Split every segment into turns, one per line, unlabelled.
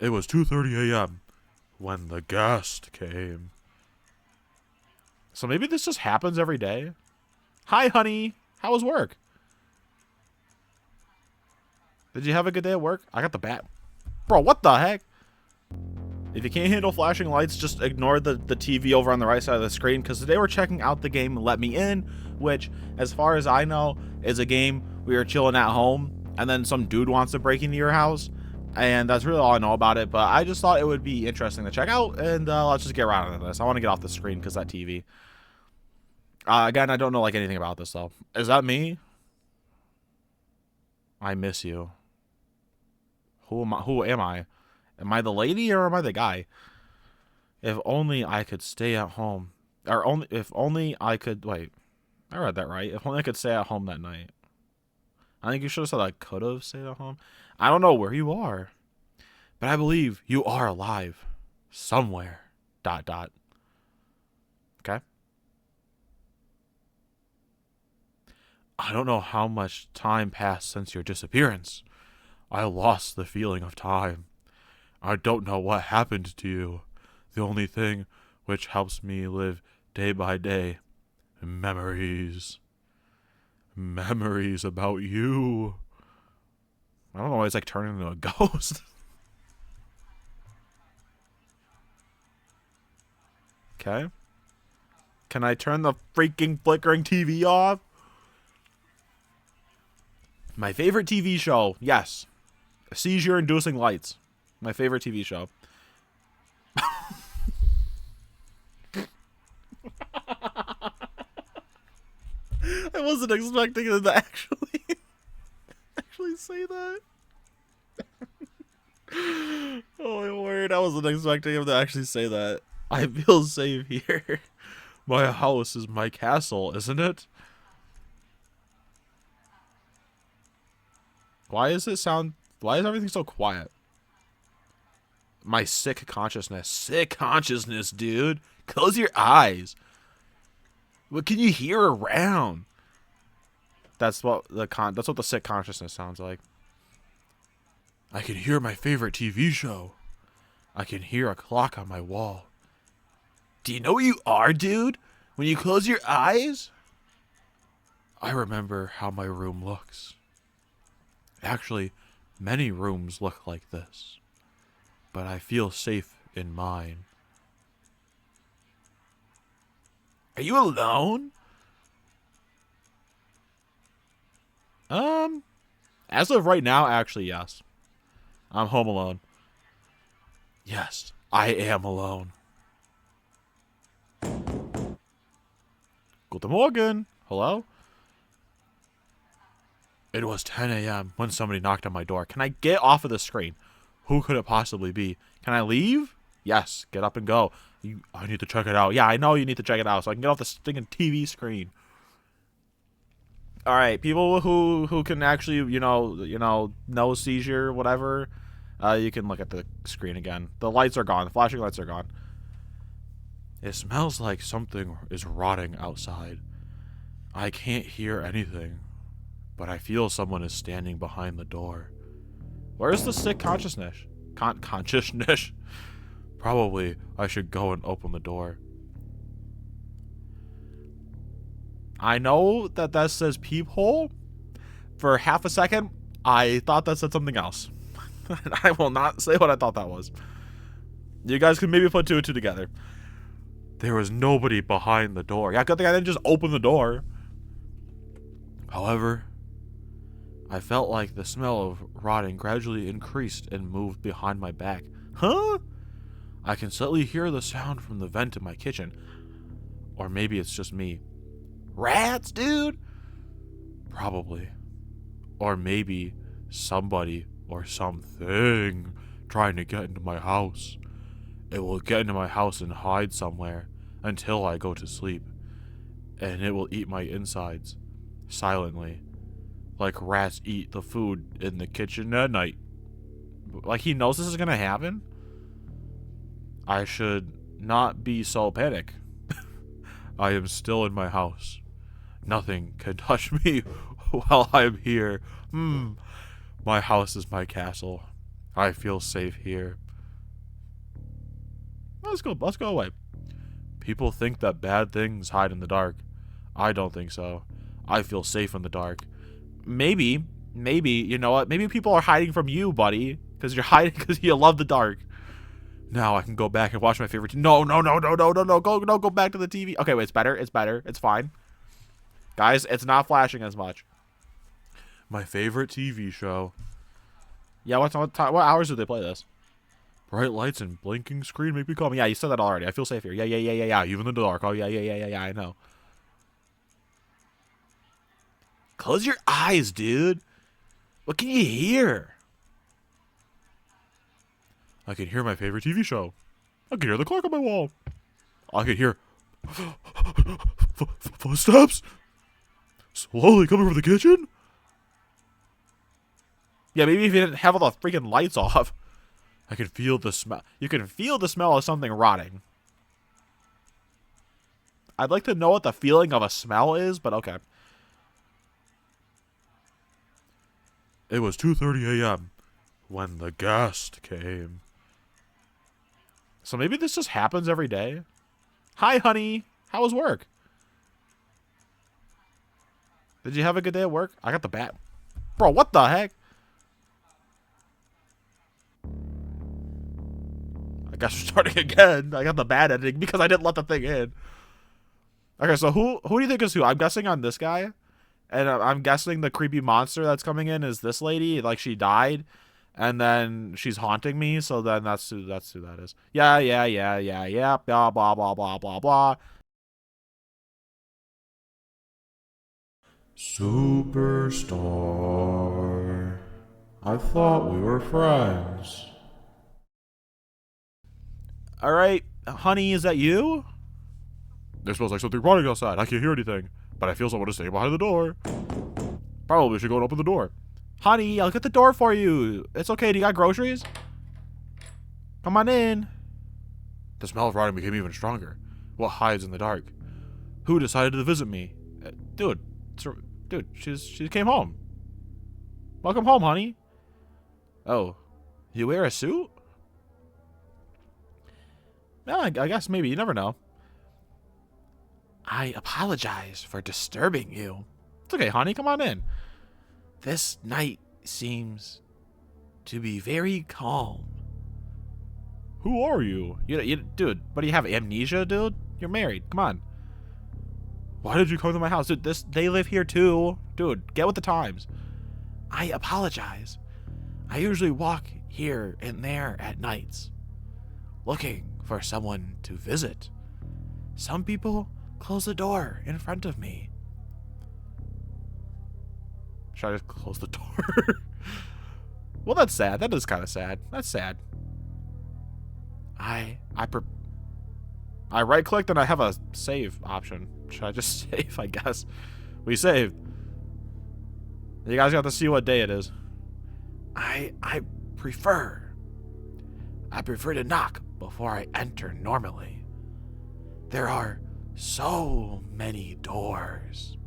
It was 2:30 a.m. when the guest came. So maybe this just happens every day. Hi, honey. How was work? Did you have a good day at work? I got the bat. Bro, what the heck? If you can't handle flashing lights, just ignore the TV over on the right side of the screen, because today we're checking out the game Let Me In, which, as far as I know, is a game we are chilling at home, and then some dude wants to break into your house, and that's really all I know about it, but I just thought it would be interesting to check out, and let's just get right into this. I want to get off the screen because that TV. Again, I don't know like anything about this, though. Is that me? I miss you. Who am I? Who am I? Am I the lady or am I the guy? If only I could stay at home. Or if only I could... Wait. I read that right. If only I could stay at home that night. I think you should have said I could have stayed at home. I don't know where you are. But I believe you are alive. Somewhere. ... Okay? I don't know how much time passed since your disappearance. I lost the feeling of time. I don't know what happened to you. The only thing which helps me live day by day. Memories. Memories about you. I don't know why it's like turning into a ghost. Okay. Can I turn the freaking flickering TV off? My favorite TV show. Yes. Seizure-inducing lights. My favorite TV show. I wasn't expecting him to actually say that. Oh my word, I wasn't expecting him to actually say that. I feel safe here. My house is my castle, isn't it? Why is everything so quiet? My sick consciousness. Sick consciousness, dude. Close your eyes. What can you hear around? That's what the sick consciousness sounds like. I can hear my favorite TV show. I can hear a clock on my wall. Do you know where you are, dude? When you close your eyes? I remember how my room looks. Actually, many rooms look like this. But I feel safe in mine. Are you alone? As of right now, actually, yes. I'm home alone. Yes, I am alone. Guten Morgen. Hello? It was 10 a.m. when somebody knocked on my door. Can I get off of the screen? Who could it possibly be? Can I leave? Yes, get up and go. I need to check it out. Yeah, I know you need to check it out so I can get off the stinking TV screen. All right, people who can actually, you know seizure, whatever, you can look at the screen again. The lights are gone. The flashing lights are gone. It smells like something is rotting outside. I can't hear anything, but I feel someone is standing behind the door. Where's the sick consciousness? Consciousness? Probably I should go and open the door. I know that says peephole. For half a second, I thought that said something else. I will not say what I thought that was. You guys can maybe put two and two together. There was nobody behind the door. Yeah, good thing I didn't just open the door. However, I felt like the smell of rotting gradually increased and moved behind my back. Huh? I can slightly hear the sound from the vent in my kitchen. Or maybe it's just me. Rats, dude? Probably. Or maybe somebody or something trying to get into my house. It will get into my house and hide somewhere until I go to sleep. And it will eat my insides silently. Like rats eat the food in the kitchen at night. Like he knows this is gonna happen? I should not be so panic. I am still in my house. Nothing can touch me while I'm here. My house is my castle. I feel safe here. let's go. Let's go away. People think that bad things hide in the dark. I don't think so. I feel safe in the dark. Maybe, you know what? Maybe people are hiding from you, buddy. Because you're hiding because you love the dark. Now I can go back and watch my favorite. No. Go back to the TV. Okay, wait, it's better. It's fine. Guys, it's not flashing as much. My favorite TV show. Yeah, what hours do they play this? Bright lights and blinking screen make me calm. Yeah, you said that already. I feel safe here. Yeah. Even in the dark. Oh, yeah, I know. Close your eyes, dude. What can you hear? I can hear my favorite TV show. I can hear the clock on my wall. I can hear footsteps slowly coming from the kitchen. Yeah, maybe if you didn't have all the freaking lights off. I can feel the smell. You can feel the smell of something rotting. I'd like to know what the feeling of a smell is, but okay. It was 2:30 a.m. when the guest came. So maybe this just happens every day. Hi, honey. How was work? Did you have a good day at work? I got the bat. Bro, what the heck? I guess we're starting again. I got the bad ending because I didn't let the thing in. Okay, so who do you think is who? I'm guessing on this guy. And I'm guessing the creepy monster that's coming in is this lady. Like, she died. And then she's haunting me. So then that's who that is. Yeah. Blah, blah, blah, blah, blah, blah. Superstar. I thought we were friends. Alright, honey, is that you? There smells like something rotting outside. I can't hear anything. But I feel someone is staying behind the door. Probably should go and open the door. Honey, I'll get the door for you. It's okay. Do you got groceries? Come on in. The smell of rotting became even stronger. What hides in the dark? Who decided to visit me? Dude, she came home. Welcome home, honey. Oh, you wear a suit? Well, I guess maybe. You never know. I apologize for disturbing you. It's okay, honey. Come on in. This night seems to be very calm. Who are you? Dude, what do you have, amnesia, dude? You're married. Come on. Why did you come to my house? Dude, they live here too. Dude, get with the times. I apologize. I usually walk here and there at nights, looking for someone to visit. Some people close the door in front of me. Should I just close the door? Well, that's sad. That is kind of sad. That's sad. I right-clicked and I have a save option. Should I just save, I guess? We saved. You guys got to see what day it is. I prefer to knock before I enter normally. There are so many doors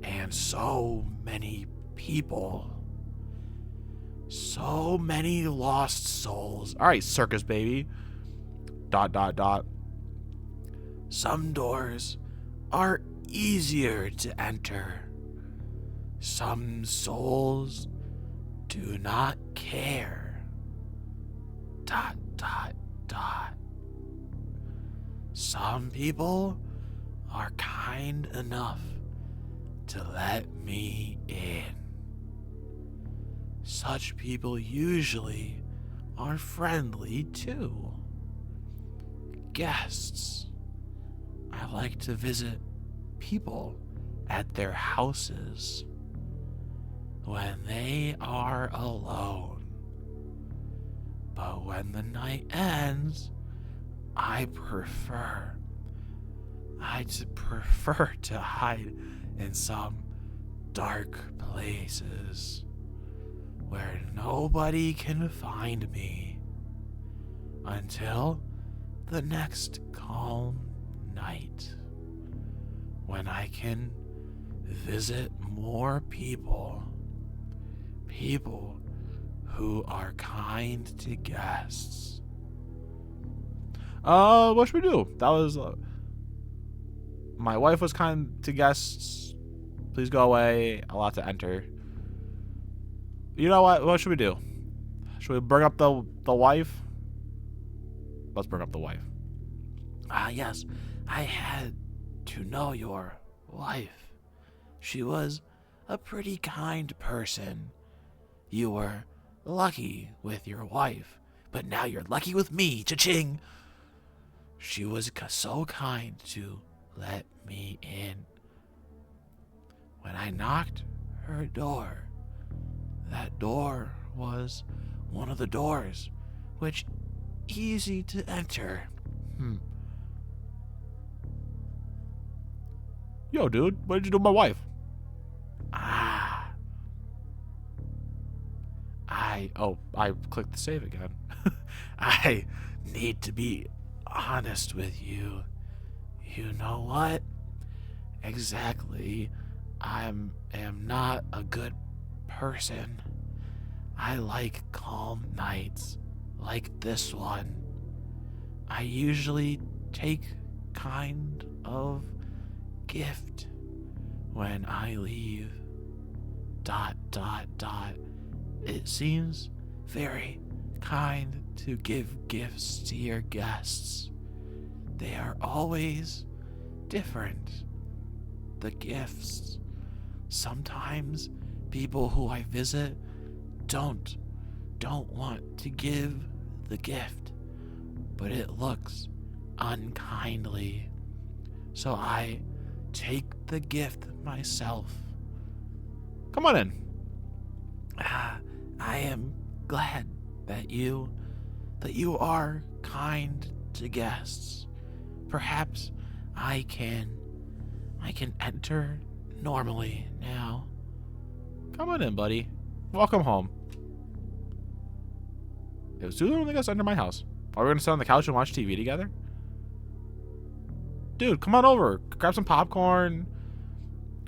and so many people. So many lost souls. Alright, circus baby. ... Some doors are easier to enter. Some souls do not care. ... Some people are kind enough to let me in. Such people usually are friendly too. Guests. I like to visit people at their houses when they are alone. But when the night ends, I'd prefer to hide in some dark places where nobody can find me until the next calm night, when I can visit more people who are kind to guests. What should we do? That was, my wife was kind to guests. Please go away. Allowed to enter. You know what? What should we do? Should we bring up the wife? Let's bring up the wife.
Yes, I had to know your wife. She was a pretty kind person. You were lucky with your wife, but now you're lucky with me. Cha-ching! She was so kind to let me in. When I knocked her door, that door was one of the doors, which easy to enter.
Yo, dude, what did you do with my wife? I clicked the save again.
I need to be honest with you. You know what? Exactly. I am not a good person. I like calm nights, like this one. I usually take kind of gift when I leave. ... It seems very kind to give gifts to your guests. They are always different. The gifts. Sometimes people who I visit don't want to give the gift, but it looks unkindly. So I take the gift myself.
Come on in.
I am glad that you are kind to guests. Perhaps I can enter normally now.
Come on in, buddy. Welcome home. It was the only guys under my house. Are we gonna sit on the couch and watch TV together? Dude, come on over. Grab some popcorn.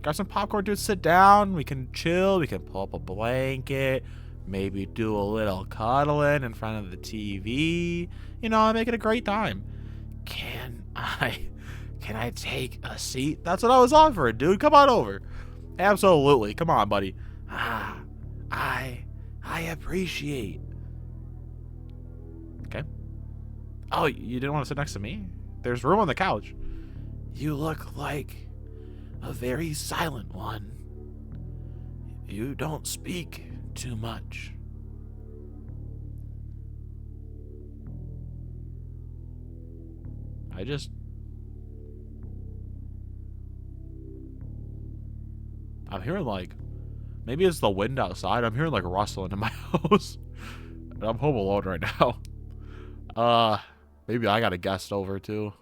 Dude. Sit down. We can chill. We can pull up a blanket. Maybe do a little cuddling in front of the TV. You know, make it a great time.
Can I take a seat?
That's what I was offering, dude. Come on over. Absolutely. Come on, buddy.
I appreciate.
Okay. Oh, you didn't want to sit next to me? There's room on the couch.
You look like a very silent one. You don't speak too much.
I'm hearing like, maybe it's the wind outside. I'm hearing like rustling in my house. And I'm home alone right now. Maybe I got a guest over too.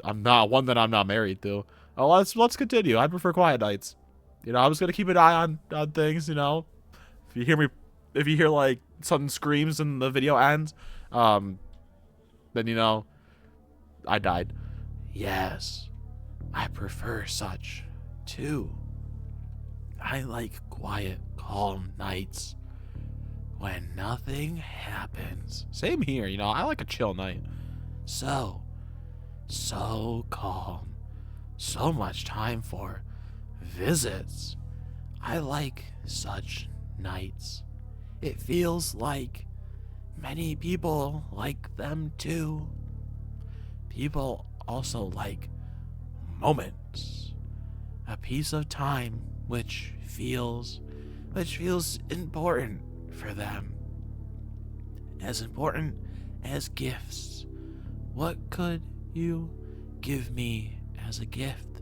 I'm not married to. Oh, let's continue. I prefer quiet nights. You know, I was gonna keep an eye on things. You know, if you hear like sudden screams and the video ends, then you know, I died.
Yes, I prefer such too. I like quiet, calm nights when nothing happens.
Same here. You know, I like a chill night.
So calm. So much time for visits. I like such nights. It feels like many people like them too. People also like moments. A piece of time which feels important for them. As important as gifts. What could you give me as a gift?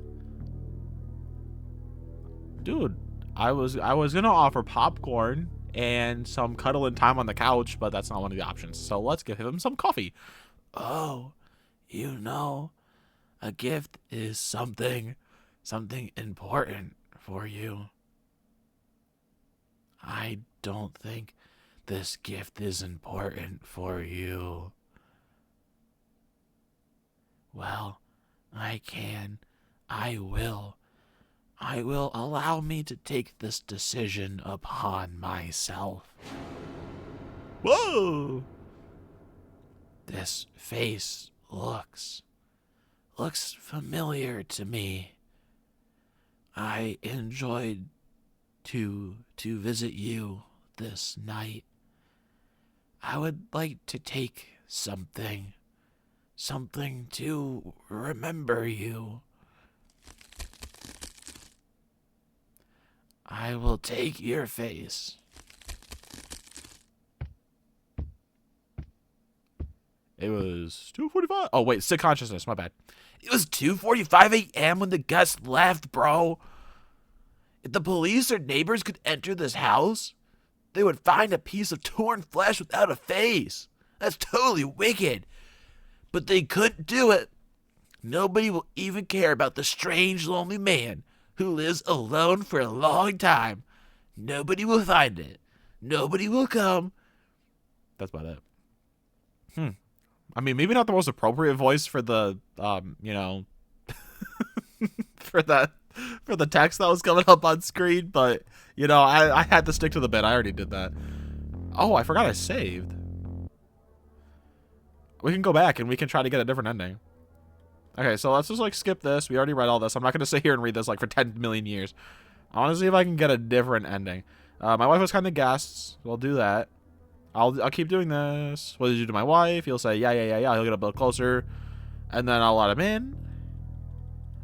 Dude, I was gonna offer popcorn and some cuddling time on the couch, but that's not one of the options. So let's give him some coffee.
Oh, you know, a gift is something important for you. I don't think this gift is important for you. Well, I will allow me to take this decision upon myself.
Whoa!
This face looks familiar to me. I enjoyed to visit you this night. I would like to take something to remember you. I will take your face.
It was 2:45. Oh wait, sick consciousness. My bad.
It was 2:45 a.m. when the guest left, bro. If the police or neighbors could enter this house, they would find a piece of torn flesh without a face. That's totally wicked. But they couldn't do it. Nobody will even care about the strange, lonely man who lives alone for a long time. Nobody will find it. Nobody will come.
That's about it. I mean, maybe not the most appropriate voice for the, for the text that was coming up on screen, but, I had to stick to the bit. I already did that. Oh, I forgot I saved. We can go back and we can try to get a different ending. Okay, so let's just, skip this. We already read all this. I'm not going to sit here and read this, for 10 million years. I want to see if I can get a different ending. My wife was kind of guests. We'll do that. I'll keep doing this. What did you do to my wife? He'll say, yeah. He'll get a bit closer. And then I'll let him in.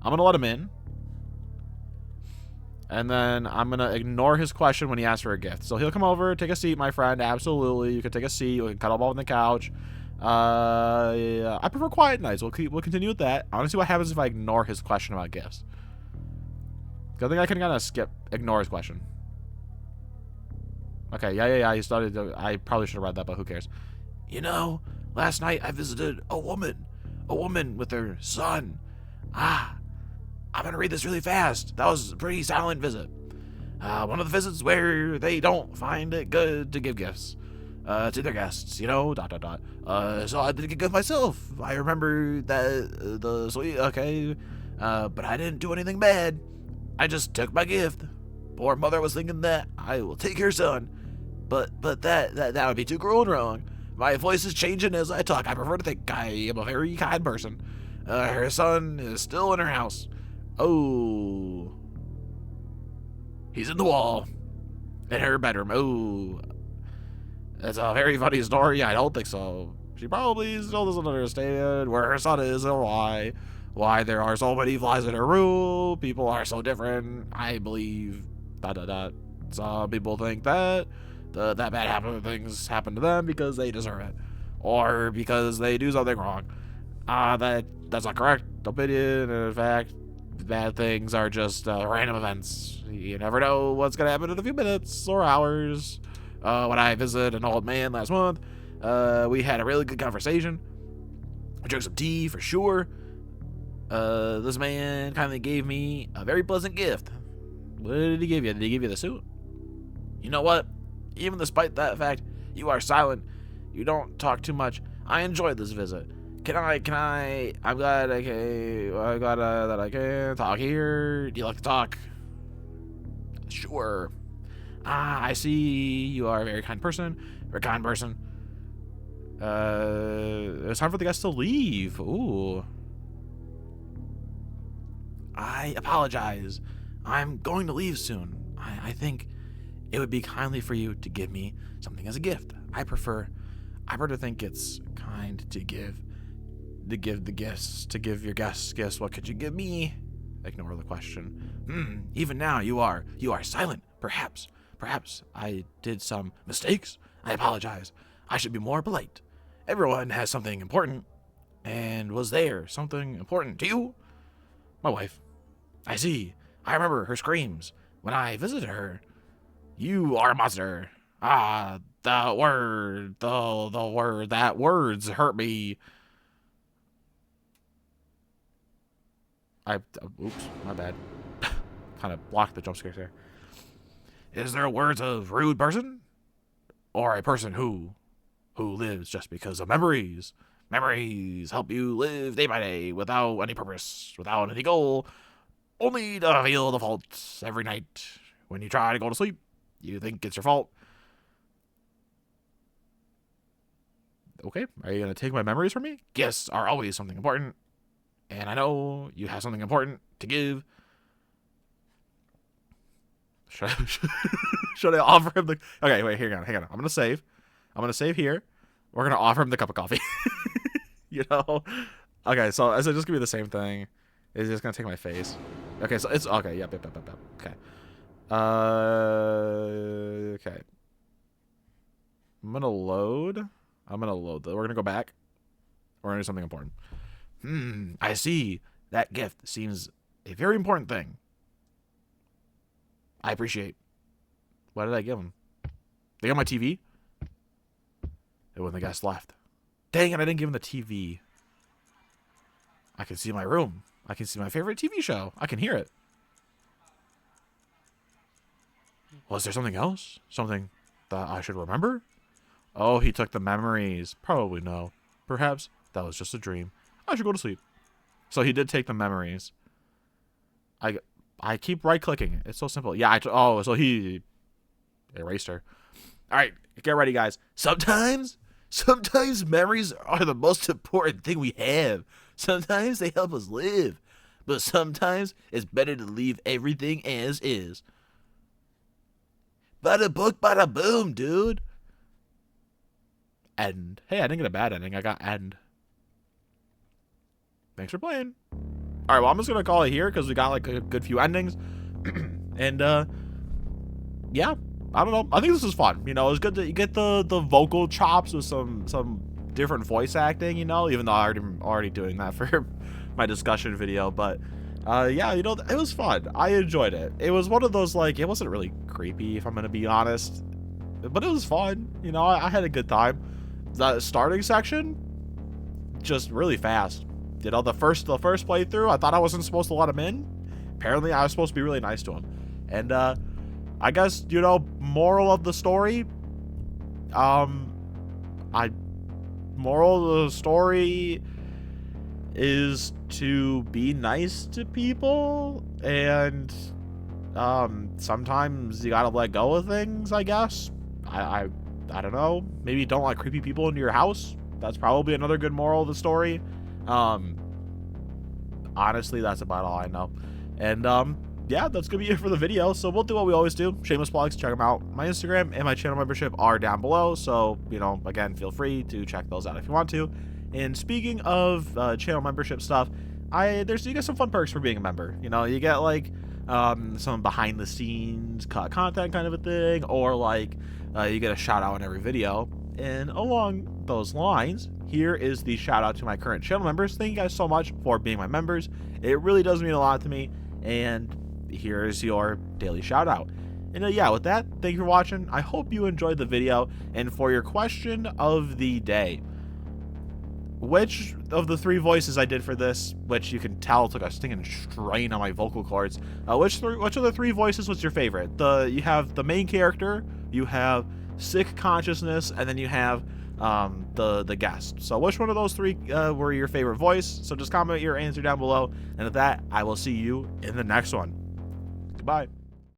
I'm going to let him in. And then I'm going to ignore his question when he asks for a gift. So he'll come over, take a seat, my friend. Absolutely. You can take a seat. We can cuddle up on the couch. Yeah, I prefer quiet nights. We'll continue with that. I want to see what happens if I ignore his question about gifts. I think I can kind of ignore his question. Okay, yeah. He started. I probably should have read that, but who cares?
Last night I visited a woman with her son. I'm gonna read this really fast. That was a pretty silent visit. One of the visits where they don't find it good to give gifts to their guests, So I did a gift myself. I remember that sweet, okay, but I didn't do anything bad. I just took my gift. Poor mother was thinking that I will take her son. But that would be too cruel and wrong. My voice is changing as I talk. I prefer to think I am a very kind person. Her son is still in her house. Oh. He's in the wall. In her bedroom. Oh. That's a very funny story. I don't think so. She probably still doesn't understand where her son is or why. Why there are so many flies in her room. People are so different. I believe. Some people think that that bad things happen to them because they deserve it, or because they do something wrong. That's not correct opinion. In fact, bad things are just random events. You never know what's gonna happen in a few minutes or hours. When I visited an old man last month, we had a really good conversation. We drank some tea for sure. This man kindly gave me a very pleasant gift. What did he give you? Did he give you the suit? You know what? Even despite that fact, you are silent. You don't talk too much. I enjoyed this visit. I'm glad that I can talk here. Do you like to talk? Sure. I see you are a very kind person. It's time for the guests to leave. Ooh. I apologize. I'm going to leave soon. I think it would be kindly for you to give me something as a gift. I prefer to think it's kind to give the gifts, to give your guests gifts. What could you give me? Ignore the question. Even now you are silent. Perhaps I did some mistakes. I apologize. I should be more polite. Everyone has something important. And was there something important to you? My wife. I see. I remember her screams when I visited her. You are a monster. That words hurt me. Oops, my bad. Kind of blocked the jump scare there. Is there words of rude person? Or a person who lives just because of memories? Memories help you live day by day without any purpose, without any goal, only to feel the faults every night. When you try to go to sleep, you think it's your fault.
Okay, are you gonna take my memories from me? Gifts are always something important, and I know you have something important to give. Should I offer him the? Okay, wait, hang on. I'm gonna save. I'm gonna save here. We're gonna offer him the cup of coffee. You know? Okay, so is it just gonna be the same thing? Is it just gonna take my face? Okay, so it's okay. Yep. Okay. Okay. I'm gonna load. We're gonna go back. We're gonna do something important. I see. That gift seems a very important thing. I appreciate. What did I give him? They got my TV? And when the guest left. Dang it, I didn't give him the TV. I can see my room. I can see my favorite TV show. I can hear it. Was there something else? Something that I should remember? Oh, he took the memories. Probably no. Perhaps that was just a dream. I should go to sleep. So he did take the memories. I keep right-clicking. It's so simple. Yeah, so he erased her. All right, get ready, guys. Sometimes memories are the most important thing we have. Sometimes they help us live. But sometimes it's better to leave everything as is. Bada book, bada boom, dude. End. Hey, I didn't get a bad ending. I got end. Thanks for playing. All right, well, I'm just gonna call it here because we got like a good few endings, and yeah, I don't know. I think this is fun. You know, it's good to get the vocal chops with some different voice acting. You know, even though I'm already doing that for my discussion video, but yeah, you know, it was fun. I enjoyed it. It was one of those, like, it wasn't really creepy, if I'm gonna be honest, but it was fun. You know, I had a good time. The starting section, just really fast. You know, the first playthrough, I thought I wasn't supposed to let him in. Apparently, I was supposed to be really nice to him. And I guess, you know, moral of the story, moral of the story is to be nice to people, and sometimes you gotta let go of things, I guess. I don't know. Maybe don't let creepy people into your house. That's probably another good moral of the story. Honestly, that's about all I know. And yeah, that's gonna be it for the video. So we'll do what we always do. Shameless Plugs, check them out. My Instagram and my channel membership are down below, so, you know, again, feel free to check those out if you want to. And speaking of channel membership stuff, you get some fun perks for being a member. You know, you get like some behind the scenes content kind of a thing, or like you get a shout out in every video. And along those lines, here is the shout out to my current channel members. Thank you guys so much for being my members. It really does mean a lot to me. And here's your daily shout out. And yeah, with that, thank you for watching. I hope you enjoyed the video. And for your question of the day, which of the three voices I did for this, which you can tell took a stinging strain on my vocal cords, which of the three voices was your favorite? You have the main character, you have Sick Consciousness, and then you have the guest. So which one of those three were your favorite voice? So just comment your answer down below, and with that, I will see you in the next one. Goodbye.